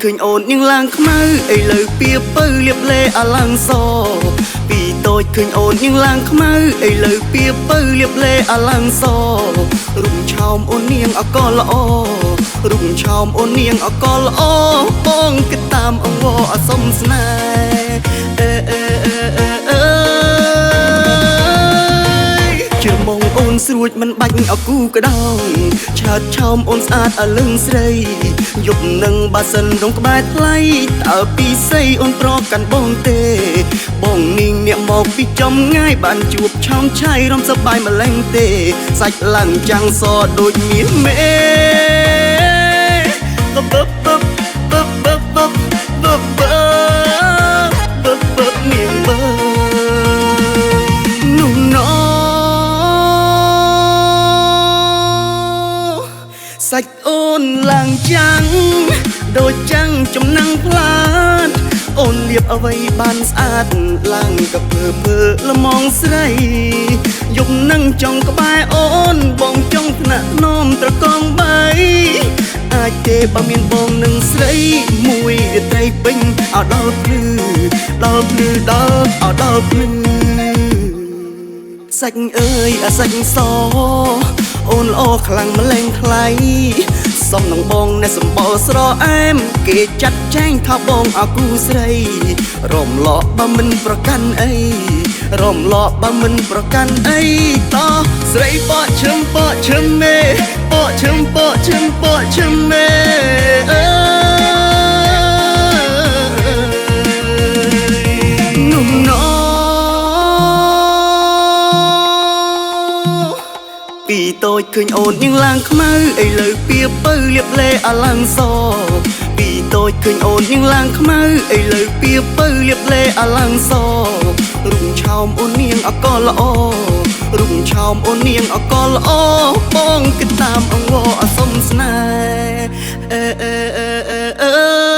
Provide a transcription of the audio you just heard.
ឃើញអូននាងឡើងខ្មៅឥឡូវពីពៅលៀបលេអាឡើងសពីតូចឃើញអូននាងឡើងខ្មៅឥឡូវពីពៅលៀបលេអាឡើងសរុំឆោមអូននាងអកលល្អរុំឆោមអូននាងអកលល្អបងគិតតាមអង្វរអសំស្នេហ៍ជឿមកអូនស្រួចមិនបាច់អគូកដោងឆើតឆោមអូនស្អាតអលឹងស្រីយប់នឹងបើសិនរងក្បែរថ្លៃតើពីស្អីអូនប្រកាន់បងទេបងនាងអ្នកមកពីចំងាយបានជួបឆោមឆៃរំសប្បាយម្លេងទេសាច់ឡើងចាំងសដូចមានមេបបបបបបបបបនាងបើនោះណសាច់អូនឡើងចាំងដូចចាំងចំណាំងផ្លាតអូនលៀបអ្វីបានស្អាតឡើងក៏ភើល្មងស្រីយប់នឹងចង់ក្បែរអូនបងចង់ថ្នាក់នោមត្រកងបីអាចទេបើមានបងនឹងស្រីមួយរាត្រីពេញឲ្យដល់ភ្លឺដល់ភ្លឺដល់ភ្លឺសាច់អើយអាសាច់សអូនល្អខ្លាំងម្លេងថ្លៃសំនឹងបងណែសម្បល់ស្រអែមគេចាត់ចែងថាបងអាគូស្រីរំលកបើមិនប្រកាន់អីរំលកបើមិនប្រកាន់អីតោះស្រីបកឈឹមមេបកឈឹមមេពីតូចឃើញអូននាងឡើងខ្មៅឥឡូវពីពៅលៀបលេអាឡើងសពីតូចឃើញអូននាងឡើងខ្មៅឥឡូវពីពៅលៀបលេអាឡើងសរុំឆោមអូននាងអកលល្អរុំឆោមអូននាងអកលល្អបងគិតតាមអង្វរអសំស្នេហ៍